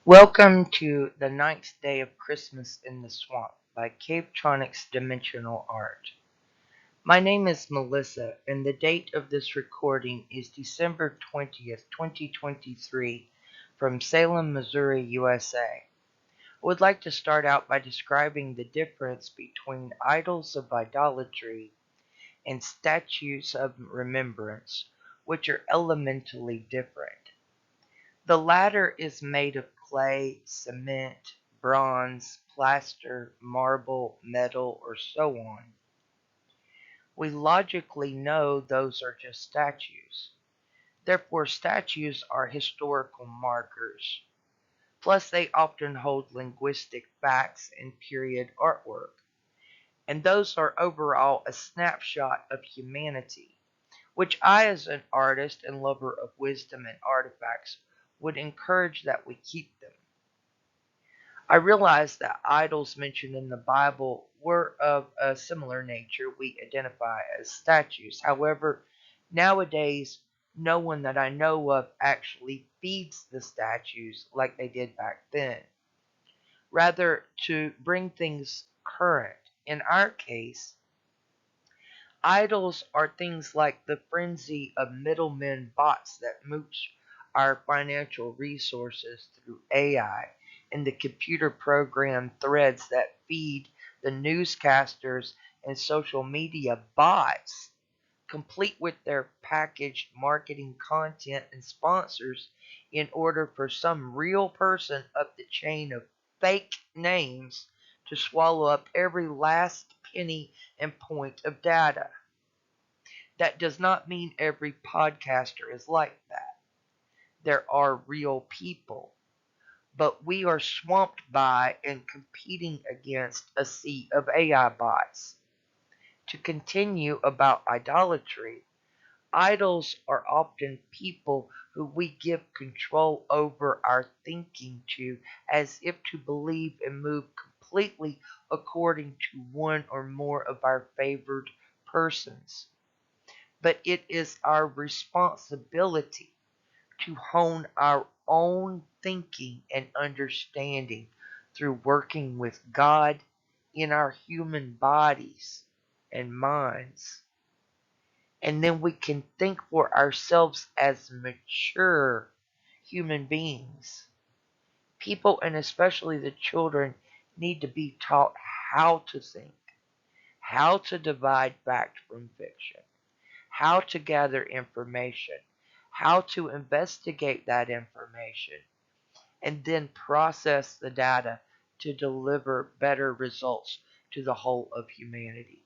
Welcome to the ninth day of Christmas in the Swamp by Cavetronics Dimensional Art. My name is Melissa, and the date of this recording is December 20th, 2023, from Salem, Missouri, USA. I would like to start out by describing the difference between idols of idolatry and statues of remembrance, which are elementally different. The latter is made of clay, cement, bronze, plaster, marble, metal, or so on. We logically know those are just statues. Therefore, statues are historical markers. Plus, they often hold linguistic facts and period artwork. And those are overall a snapshot of humanity, which I, as an artist and lover of wisdom and artifacts, would encourage that we keep them. I realize that idols mentioned in the Bible were of a similar nature we identify as statues. However, nowadays, no one that I know of actually feeds the statues like they did back then. Rather, to bring things current, in our case, idols are things like the frenzy of middlemen bots that mooch our financial resources through AI and the computer program threads that feed the newscasters and social media bots, complete with their packaged marketing content and sponsors in order for some real person up the chain of fake names to swallow up every last penny and point of data. That does not mean every podcaster is like that. There are real people, but we are swamped by and competing against a sea of AI bots. To continue about idolatry, idols are often people who we give control over our thinking to, as if to believe and move completely according to one or more of our favored persons. But it is our responsibility to hone our own thinking and understanding through working with God in our human bodies and minds. And then we can think for ourselves as mature human beings. People, and especially the children, need to be taught how to think, how to divide fact from fiction, how to gather information, how to investigate that information, and then process the data to deliver better results to the whole of humanity,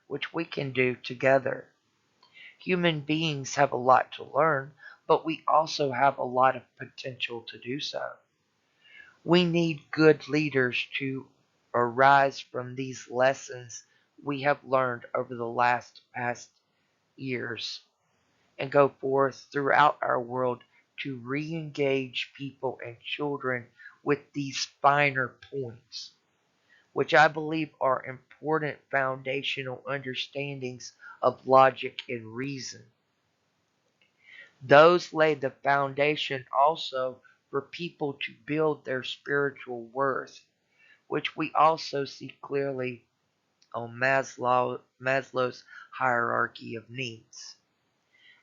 which we can do together. Human beings have a lot to learn, but we also have a lot of potential to do so. We need good leaders to arise from these lessons we have learned over the last past years and go forth throughout our world to re-engage people and children with these finer points, which I believe are important foundational understandings of logic and reason. Those lay the foundation also for people to build their spiritual worth, which we also see clearly on Maslow's hierarchy of needs.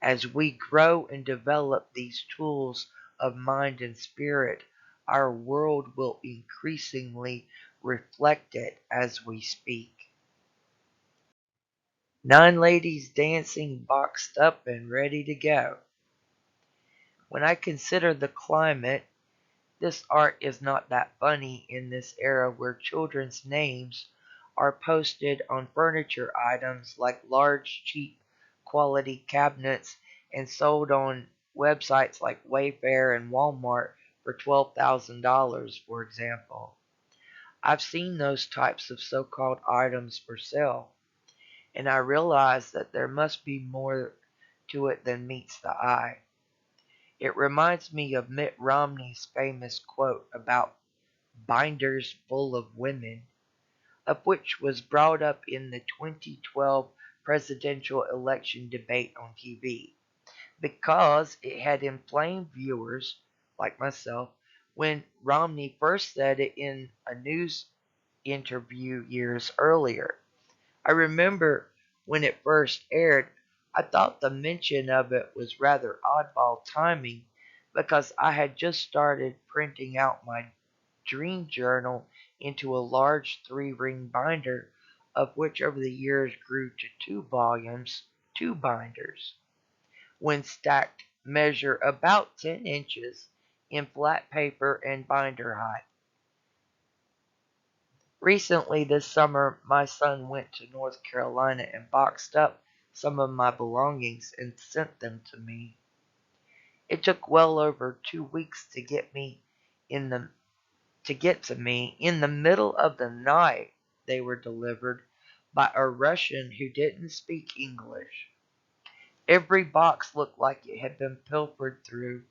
As we grow and develop these tools of mind and spirit, our world will increasingly reflect it as we speak. 9 ladies dancing boxed up and ready to go. When I consider the climate, this art is not that funny in this era where children's names are posted on furniture items like large, cheap quality cabinets and sold on websites like Wayfair and Walmart for $12,000, for example. I've seen those types of so-called items for sale, and I realize that there must be more to it than meets the eye. It reminds me of Mitt Romney's famous quote about binders full of women, of which was brought up in the 2012 presidential election debate on TV, because it had inflamed viewers, like myself, when Romney first said it in a news interview years earlier. I remember when it first aired, I thought the mention of it was rather oddball timing because I had just started printing out my dream journal into a large 3-ring binder, of which over the years grew to 2 volumes, 2 binders, when stacked measure about 10 inches in flat paper and binder height. Recently this summer, my son went to North Carolina and boxed up some of my belongings and sent them to me. It took well over 2 weeks in the to get to me. In the middle of the night, they were delivered by a Russian who didn't speak English. Every box looked like it had been pilfered through,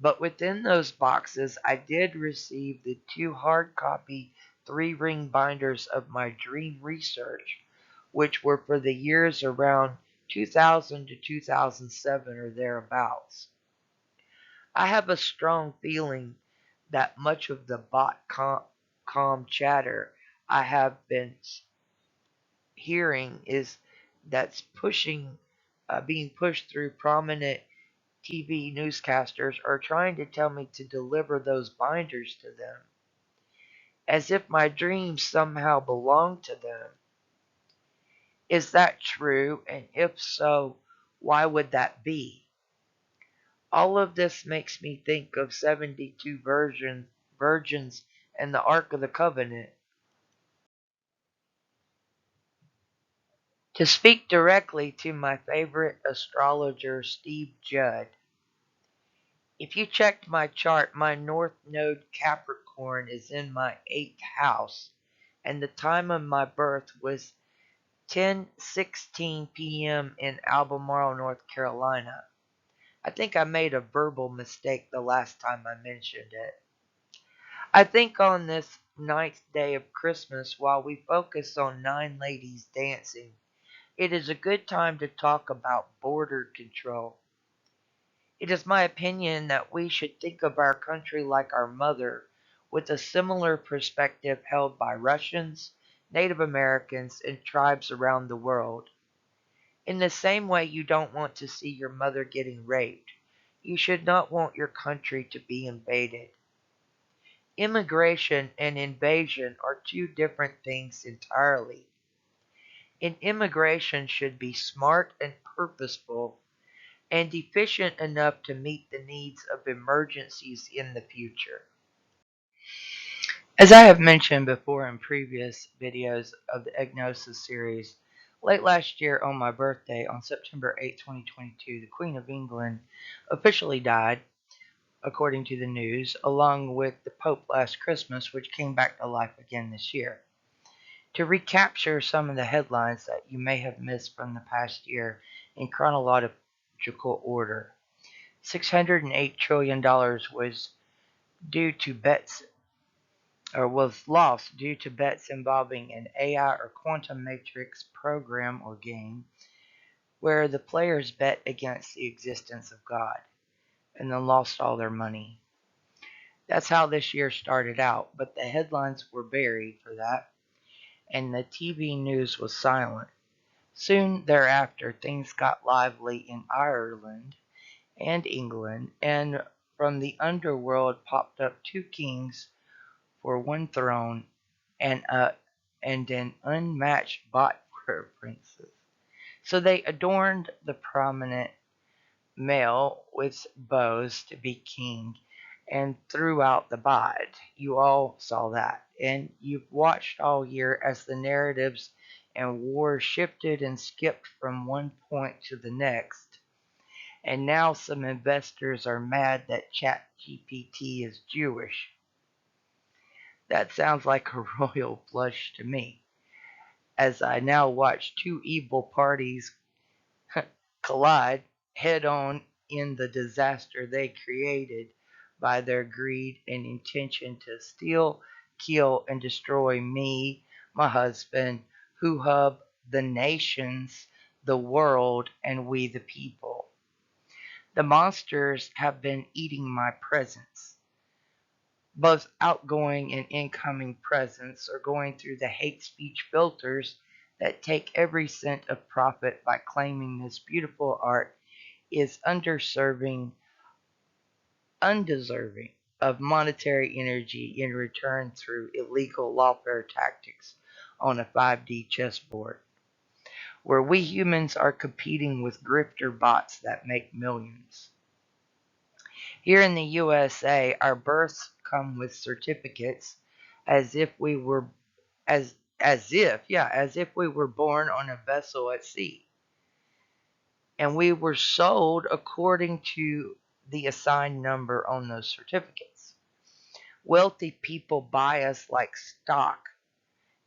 but within those boxes I did receive the 2 hard copy 3-ring binders of my dream research, which were for the years around 2000 to 2007 or thereabouts. I have a strong feeling that much of the bot com chatter I have been hearing is that's being pushed through prominent TV newscasters are trying to tell me to deliver those binders to them, as if my dreams somehow belong to them. Is that true? And if so, why would that be? All of this makes me think of 72 virgins and the Ark of the Covenant. To speak directly to my favorite astrologer, Steve Judd, if you checked my chart, my North Node Capricorn is in my 8th house, and the time of my birth was 10:16 p.m. in Albemarle, North Carolina. I think I made a verbal mistake the last time I mentioned it. I think on this ninth day of Christmas, while we focus on 9 ladies dancing, it is a good time to talk about border control. It is my opinion that we should think of our country like our mother, with a similar perspective held by Russians, Native Americans, and tribes around the world. In the same way you don't want to see your mother getting raped, you should not want your country to be invaded. Immigration and invasion are two different things entirely. And immigration should be smart and purposeful and efficient enough to meet the needs of emergencies in the future. As I have mentioned before in previous videos of the Egnosis series, late last year on my birthday, on September 8, 2022, the Queen of England officially died, according to the news, along with the Pope last Christmas, which came back to life again this year. To recapture some of the headlines that you may have missed from the past year in chronological order, $608 trillion due to bets was lost due to bets involving an AI or quantum matrix program or game where the players bet against the existence of God and then lost all their money. That's how this year started out, but the headlines were buried for that, and the TV news was silent. Soon thereafter, things got lively in Ireland and England, and from the underworld popped up 2 kings for one throne and an unmatched bot princess. So they adorned the prominent male with bows to be king and threw out the bot. You all saw that, and you've watched all year as the narratives and war shifted and skipped from one point to the next. And now some investors are mad that ChatGPT is Jewish. That sounds like a royal flush to me, as I now watch two evil parties collide head on in the disaster they created by their greed and intention to steal, kill, and destroy me, my husband, who hub the nations, the world, and we the people. The monsters have been eating my presence. Both outgoing and incoming presence are going through the hate speech filters that take every cent of profit by claiming this beautiful art is undeserving of monetary energy in return through illegal lawfare tactics on a 5D chessboard, where we humans are competing with grifter bots that make millions. Here in the USA, our births come with certificates as if we were as if we were born on a vessel at sea. And we were sold according to the assigned number on those certificates. Wealthy people buy us like stock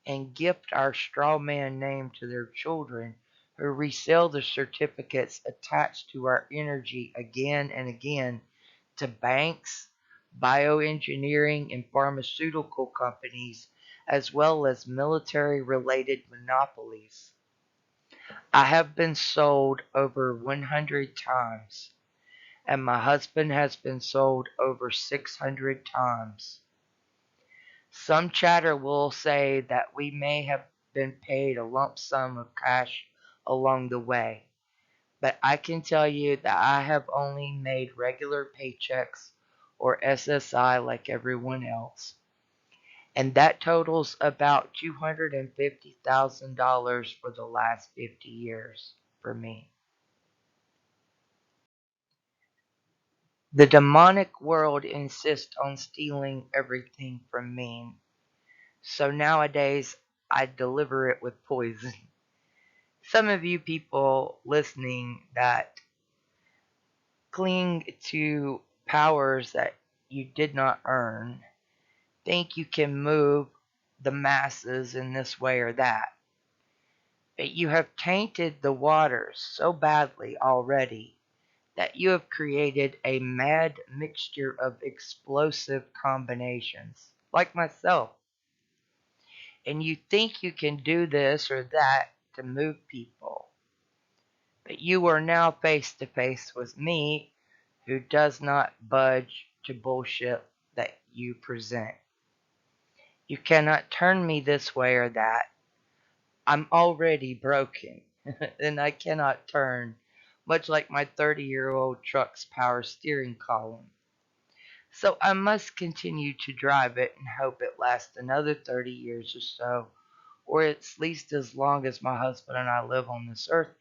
and gift our straw man name to their children, who resell the certificates attached to our energy again and again to banks, bioengineering, and pharmaceutical companies, as well as military related monopolies. I have been sold over 100 times, and my husband has been sold over 600 times. Some chatter will say that we may have been paid a lump sum of cash along the way, but I can tell you that I have only made regular paychecks or SSI like everyone else, and that totals about $250,000 for the last 50 years for me. The demonic world insists on stealing everything from me, so nowadays I deliver it with poison. Some of you people listening that cling to powers that you did not earn think you can move the masses in this way or that. But you have tainted the waters so badly already that you have created a mad mixture of explosive combinations, like myself. And you think you can do this or that to move people. But you are now face to face with me, who does not budge to bullshit that you present. You cannot turn me this way or that. I'm already broken, and I cannot turn, much like my 30-year-old truck's power steering column. So I must continue to drive it and hope it lasts another 30 years or so, or at least as long as my husband and I live on this earth,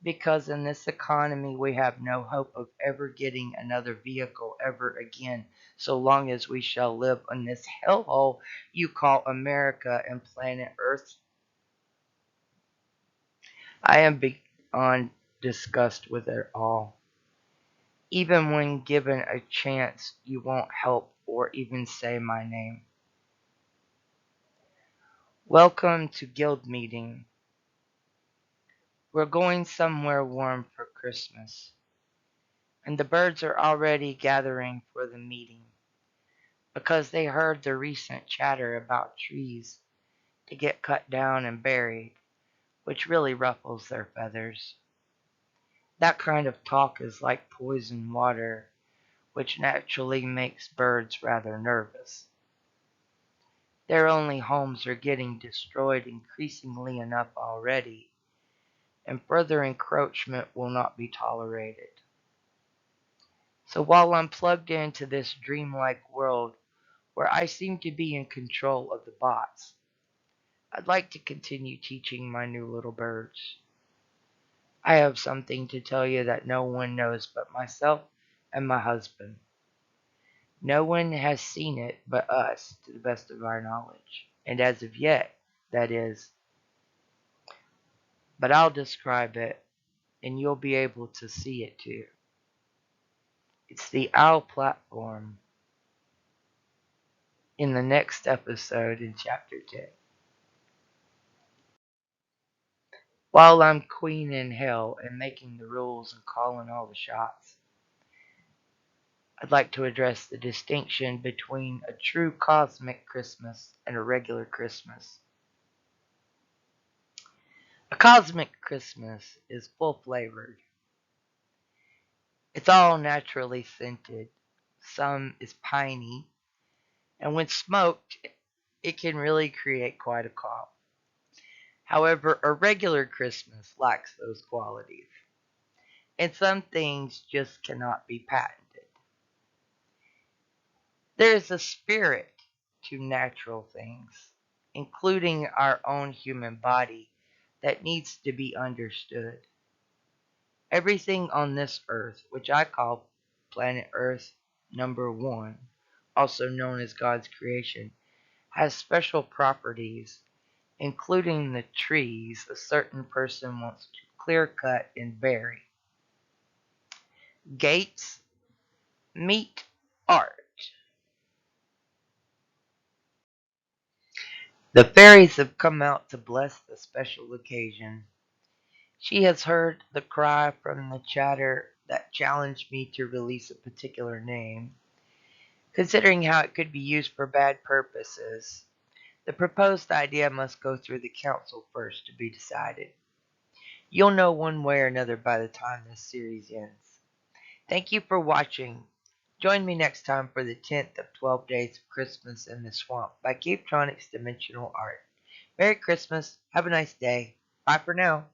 because in this economy we have no hope of ever getting another vehicle ever again, so long as we shall live on this hellhole you call America and planet Earth. I am beyond disgust with it all. Even when given a chance, you won't help or even say my name. Welcome to Guild Meeting. We're going somewhere warm for Christmas, and the birds are already gathering for the meeting because they heard the recent chatter about trees to get cut down and buried, which really ruffles their feathers. That kind of talk is like poison water, which naturally makes birds rather nervous. Their only homes are getting destroyed increasingly enough already, and further encroachment will not be tolerated. So while I'm plugged into this dreamlike world where I seem to be in control of the bots, I'd like to continue teaching my new little birds. I have something to tell you that no one knows but myself and my husband. No one has seen it but us, to the best of our knowledge. And as of yet, that is. But I'll describe it, and you'll be able to see it too. It's the Owl platform in the next episode in Chapter 10. While I'm queen in hell and making the rules and calling all the shots, I'd like to address the distinction between a true cosmic Christmas and a regular Christmas. A cosmic Christmas is full flavored. It's all naturally scented. Some is piney, and when smoked, it can really create quite a calm. However, a regular Christmas lacks those qualities, and some things just cannot be patented. There is a spirit to natural things, including our own human body, that needs to be understood. Everything on this earth, which I call planet Earth number one, also known as God's creation, has special properties, including the trees a certain person wants to clear cut and bury. Gates meet art. The fairies have come out to bless the special occasion. She has heard the cry from the chatter that challenged me to release a particular name. Considering how it could be used for bad purposes, the proposed idea must go through the council first to be decided. You'll know one way or another by the time this series ends. Thank you for watching. Join me next time for the 10th of 12 Days of Christmas in the Swamp by Cavetronics Dimensional Art. Merry Christmas. Have a nice day. Bye for now.